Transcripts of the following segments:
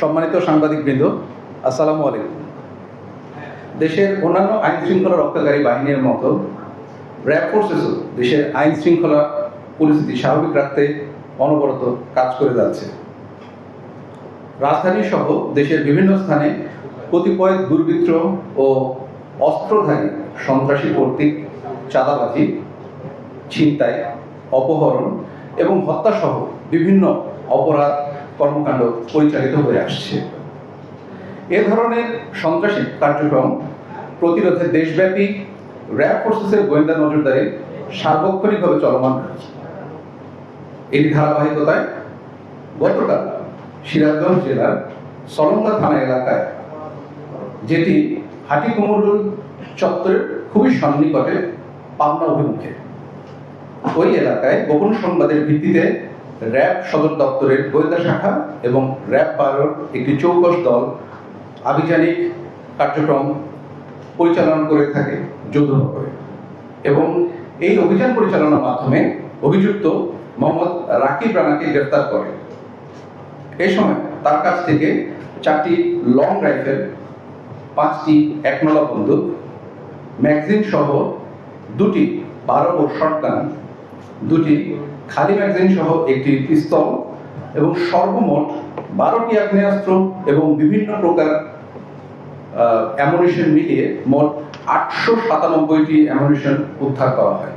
সম্মানিত সাংবাদিকবৃন্দ, আসসালামু আলাইকুম। দেশের অন্যান্য আইন শৃঙ্খলা রক্ষাকারী বাহিনীর মতো র্যাব ফোর্সেসও দেশের আইন শৃঙ্খলা পরিস্থিতি স্বাভাবিক রাখতে অনবরত কাজ করে যাচ্ছে। রাজধানী সহ দেশের বিভিন্ন স্থানে কতিপয় দুর্বৃত্ত ও অস্ত্রধারী সন্ত্রাসী কর্তৃক চাঁদাবাজি, ছিনতাই, অপহরণ এবং হত্যাসহ বিভিন্ন অপরাধ কর্মকাণ্ড পরিচালিত হয়ে আসছে। এ ধরনের সন্ত্রাসী কার্যক্রম প্রতিরোধে দেশব্যাপী র্যাব ফোর্সেসের গোয়েন্দা নজরদারি সার্বক্ষণিকভাবে চলমান রয়েছে। এর ধারাবাহিকতায় গতকাল সিরাজগঞ্জ জেলার সলঙ্গা থানা এলাকায়, যেটি হাটিকুমরুল চত্বরের খুবই সন্নিকটে পাবনা অভিমুখে, ওই এলাকায় গোপন সংবাদের ভিত্তিতে র্যাব সদর দপ্তরের গোয়েন্দা শাখা এবং র্যাব 12 একটি চৌকস দল আভিযানিক কার্যক্রম পরিচালনা করে থাকে যৌথভাবে, এবং এই অভিযান পরিচালনার মাধ্যমে অভিযুক্ত মোহাম্মদ রাকিব রানাকে গ্রেফতার করে। এই সময় তার কাছ থেকে 4টি লং রাইফেল, 5টি একনলা বন্দুক, ম্যাগাজিন সহ 2টি 12 বোর শটগান, 2টি খালি ম্যাগাজিন সহ একটি পিস্তল এবং সর্বমোট 12টি আগ্নেয়াস্ত্র এবং বিভিন্ন প্রকার অ্যামুনিশন মিলিয়ে মোট 897টি অ্যামুনিশন উদ্ধার করা হয়।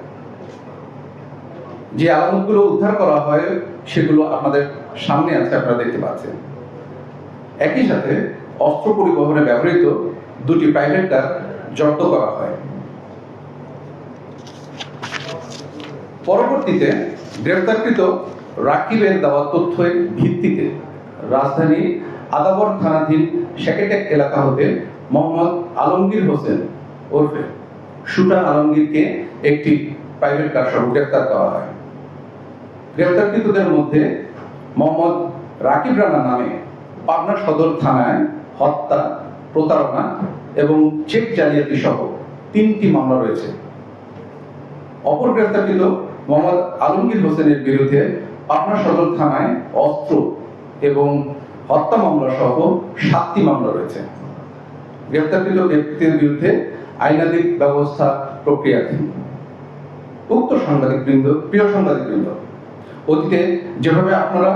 যে আলামতগুলো উদ্ধার করা হয় সেগুলো আপনাদের সামনে আছে, আপনারা দেখতে পাচ্ছেন। একই সাথে অস্ত্র পরিবহনে ব্যবহৃত 2টি প্রাইভেট কার জব্দ করা হয়। পরবর্তীতে গ্রেফতারকৃত রাকিবের দেওয়া তথ্যের ভিত্তিতে রাজধানী আদাবর থানাধীন সেকেটেক এলাকা হতে মোহাম্মদ আলমগীর হোসেন ওরফে সুটা আলমগীরকে একটি প্রাইভেট কার সহ গ্রেফতার করা হয়। গ্রেফতারকৃতদের মধ্যে মোহাম্মদ রাকিব রানা নামে পাবনা সদর থানায় হত্যা, প্রতারণা এবং চেক জালিয়াতি সহ 3টি মামলা রয়েছে। অপর গ্রেফতারকৃত মোহাম্মদ আলমগীর হোসেনের বিরুদ্ধে পাবনা সদর থানায় অস্ত্র এবং হত্যা মামলা সহ 7টি মামলা রয়েছে। গ্রেফতারকৃত ব্যক্তিদের বিরুদ্ধে আইনানুগ ব্যবস্থা প্রক্রিয়াধীন। উক্ত সাংবাদিকবৃন্দ, প্রিয় সাংবাদিকবৃন্দ, অতীতে যেভাবে আপনারা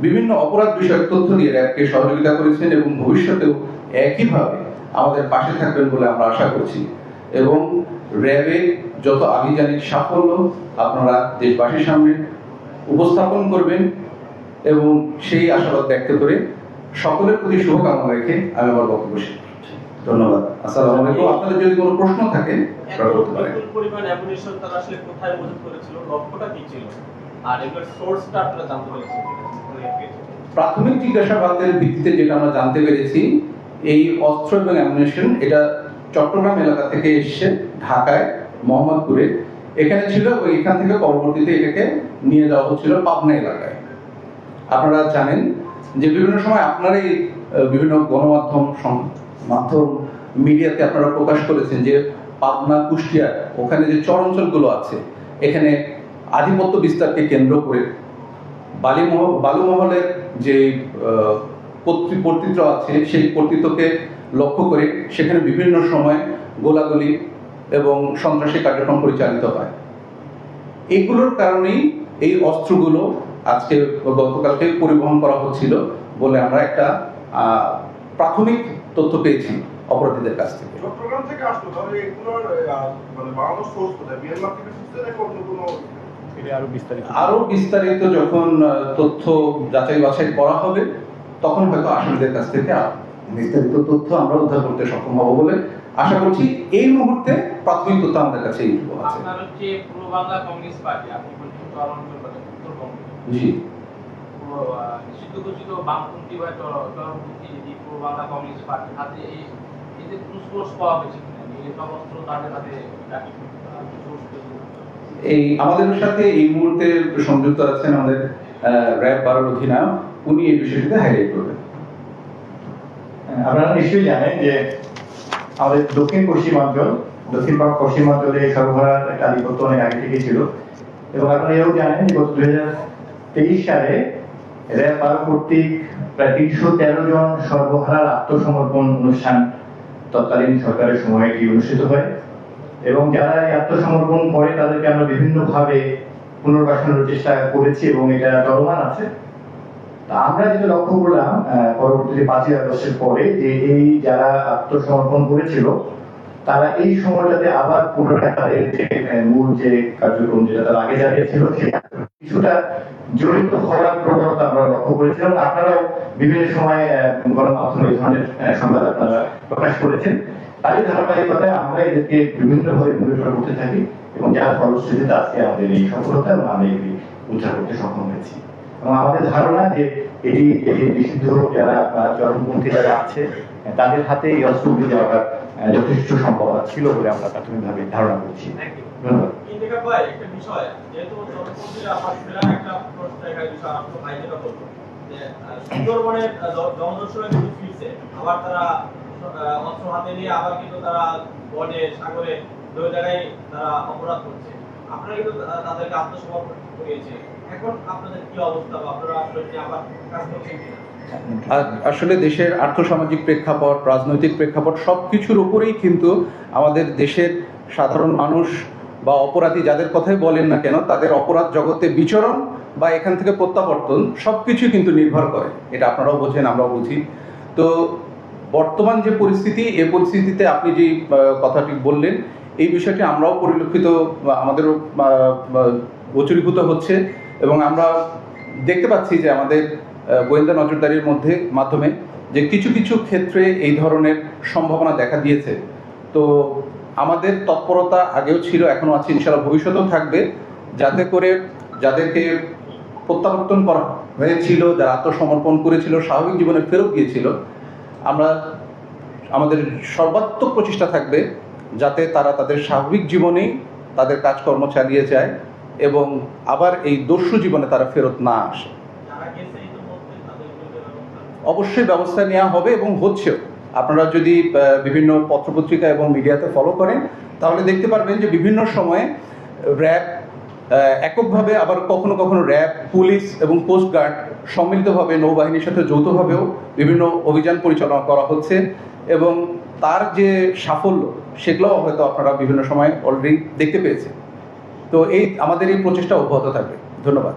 বিভিন্ন অপরাধ বিষয়ক তথ্য দিয়ে র্যাবকে সহযোগিতা করেছেন এবং ভবিষ্যতেও একইভাবে আমাদের পাশে থাকবেন বলে আমরা আশা করছি, এবং র্যাবের যত আভিযানিক সাফল্য আপনারা দেশবাসীর সামনে উপস্থাপন করবেন, এবং সেই আশাবাদ ব্যক্ত করে সকলের প্রতি শুভকামনা রেখে আমি আমার বক্তব্য শেষ করছি। ধন্যবাদ। আসসালামু আলাইকুম। আপনাদের যদি কোনো প্রশ্ন থাকে আপনারা করতে পারেন। পরিমাণ অ্যামুনিশন তারা আসলে কোথায় মজুত করেছিল, লক্ষ্যটা কি ছিল, আর এগুলোর সোর্সটা আপনারা জানতে পেরেছেন? প্রাথমিক জিজ্ঞাসাবাদের ভিত্তিতে যেটা আমরা জানতে পেরেছি, এই অস্ত্র এবং অ্যামুনিশন এটা চট্টগ্রাম এলাকা থেকে এসে ঢাকায় মোহাম্মদপুরে এখানে ছিল, এবং এখান থেকে পরবর্তীতে এটাকে নিয়ে যাওয়া হচ্ছিল পাবনা এলাকায়। আপনারা জানেন যে বিভিন্ন সময় আপনারা এই বিভিন্ন গণমাধ্যম মিডিয়াতে আপনারা প্রকাশ করেছেন যে পাবনা, কুষ্টিয়া ওখানে যে চর অঞ্চলগুলো আছে, এখানে আধিপত্য বিস্তারকে কেন্দ্র করে বালুমহলের যে কর্তৃত্ব আছে সেই কর্তৃত্বকে লক্ষ্য করে সেখানে বিভিন্ন সময় গোলাগুলি এবং সন্ত্রাসী কার্যক্রম পরিচালিত হয়। এইগুলোর কারণেই এই অস্ত্রগুলো আজকে গতকালকে পরিবহন করা হচ্ছিল বলে আমরা একটা প্রাথমিক তথ্য পেয়েছি অপরাধীদের কাছ থেকে। চট্টগ্রাম থেকে আসলো, তাহলে এগুলোর মানে বাংলাদেশ সোর্স কোথায়? মিয়ানমার থেকে আসছে নাকি অন্য কোনো? আরো বিস্তারিত যখন তথ্য যাচাই বাছাই করা হবে তখন হয়তো আসামিদের কাছ থেকে বিস্তারিত তথ্য আমরা উদ্ধার করতে সক্ষম হব বলে আশা করছি। এই মুহূর্তে প্রাথমিক তথ্য আমাদের কাছে এইটুকু আছে। আপনার হচ্ছে পূর্ব বাংলা কমিউনিস্ট পার্টি, আপনি বলছেন চরমপন্থী পার্টি, উত্তরবঙ্গ। জি, নিষিদ্ধ ঘোষিত বামপন্থী বা চরমপন্থী যে পূর্ব বাংলা কমিউনিস্ট পার্টি হাতে এই যে সোর্স পাওয়া গেছে, এই অস্ত্র তাদের হাতে এই আমাদের সাথে এই মুহূর্তে সংযুক্ত আছেন আমাদের র্যাব 12 অধিনায়ক, উনি এই বিষয়টিতে হাইলাইট করবেন। আপনারা নিশ্চয়ই জানেন যে আমাদের দক্ষিণ পশ্চিমাঞ্চলে সরবরাহের একটা আধিপত্য অনেক আগে থেকে ছিল, এবং আপনারা এও জানেন যে গত 2023 সালে র্যাব 12 কর্তৃক প্রায় 313 জন সর্বহারার আত্মসমর্পণ অনুষ্ঠান তৎকালীন সরকারের সময় এটি অনুষ্ঠিত হয় এবং যারা এই আত্মসমর্পণ করে তাদেরকে আমরা বিভিন্নভাবে পুনর্বাসনের চেষ্টা করেছি এবং এটা চলমান আছে। তা আমরা যেটা লক্ষ্য করলাম পরবর্তীতে 5ই আগস্টের পরে যে এই যারা আত্মসমর্পণ করেছিল তারা এই সময়টাতে আবার পুনরায় তাদের যে মূল যে কার্যক্রম যেটা তারা আগে চালিয়েছিল সেটা কিছুটা জড়িত হওয়ার প্রবণতা আমরা লক্ষ্য করেছিলাম। আপনারাও বিভিন্ন সময় গণমাধ্যমে এই ধরনের সংবাদ আপনারা প্রকাশ করেছেন। তারই ধারাবাহিকতায় আমরা এদেরকে বিভিন্নভাবে মনিটর করতে থাকি এবং যার ফলশ্রুতিতে আজকে আমাদের এই সফলতা এবং আমরা এগুলি উদ্ধার করতে সক্ষম হয়েছি। এবং আমাদের ধারণা যে এটি নিষিদ্ধ যারা চরমপন্থী যারা আছে তাদের হাতে এই অস্ত্রগুলি যাওয়ার যথেষ্ট সম্ভাবনা ছিল বলে আমরা প্রাথমিকভাবে ধারণা করছি। ধন্যবাদ। ইন্ডিকা ভাই একটা বিষয় যেহেতু চরমপন্থীরা আসলে একটা প্রশ্ন এখানে বিষয় আপনার ভাই যেটা বললো যে সুন্দরবনের জনদর্শনে কিন্তু ফিরছে আবার তারা অস্ত্র হাতে নিয়ে আবার কিন্তু তারা বনে সাগরে দুই জায়গায় তারা অপরাধ করছে। আপনারা কিন্তু তাদেরকে আত্মসমর্পণ করিয়েছে, এখন আপনাদের কি অবস্থা বা আপনারা আসলে কি আবার কাজ করছেন কিনা? আসলে দেশের আর্থসামাজিক প্রেক্ষাপট, রাজনৈতিক প্রেক্ষাপট সবকিছুর উপরেই কিন্তু আমাদের দেশের সাধারণ মানুষ বা অপরাধী যাদের কথাই বলেন না কেন তাদের অপরাধ জগতে বিচরণ বা এখান থেকে প্রত্যাবর্তন সবকিছু কিন্তু নির্ভর করে। এটা আপনারাও বোঝেন, আমরাও বুঝি। তো বর্তমান যে পরিস্থিতি, এই পরিস্থিতিতে আপনি যে কথাটি বললেন এই বিষয়টি আমরাও পরিলক্ষিত, আমাদেরও গোচরীভূত হচ্ছে এবং আমরা দেখতে পাচ্ছি যে আমাদের গোয়েন্দা নজরদারির মাধ্যমে যে কিছু কিছু ক্ষেত্রে এই ধরনের সম্ভাবনা দেখা দিয়েছে। তো আমাদের তৎপরতা আগেও ছিল, এখনো আছে, ইনশাআল্লাহ ভবিষ্যতেও থাকবে, যাতে করে যাদেরকে প্রত্যাবর্তন করা হয়েছিল, যারা আত্মসমর্পণ করেছিল, স্বাভাবিক জীবনে ফেরত গিয়েছিল, আমরা আমাদের সর্বাত্মক প্রচেষ্টা থাকবে যাতে তারা তাদের স্বাভাবিক জীবনেই তাদের কাজকর্ম চালিয়ে যায় এবং আবার এই দস্যু জীবনে তারা ফেরত না আসে। অবশ্যই ব্যবস্থা নেওয়া হবে এবং হচ্ছেও। আপনারা যদি বিভিন্ন পত্রপত্রিকা এবং মিডিয়াতে ফলো করেন তাহলে দেখতে পারবেন যে বিভিন্ন সময়ে র্যাব এককভাবে, আবার কখনো কখনো র্যাব, পুলিশ এবং কোস্টগার্ড সম্মিলিতভাবে নৌবাহিনীর সাথে যৌথভাবেও বিভিন্ন অভিযান পরিচালনা করা হচ্ছে এবং তার যে সাফল্য সেগুলোও হয়তো আপনারা বিভিন্ন সময় অলরেডি দেখতে পেয়েছেন। তো আমাদের এই প্রচেষ্টা অব্যাহত থাকবে। ধন্যবাদ।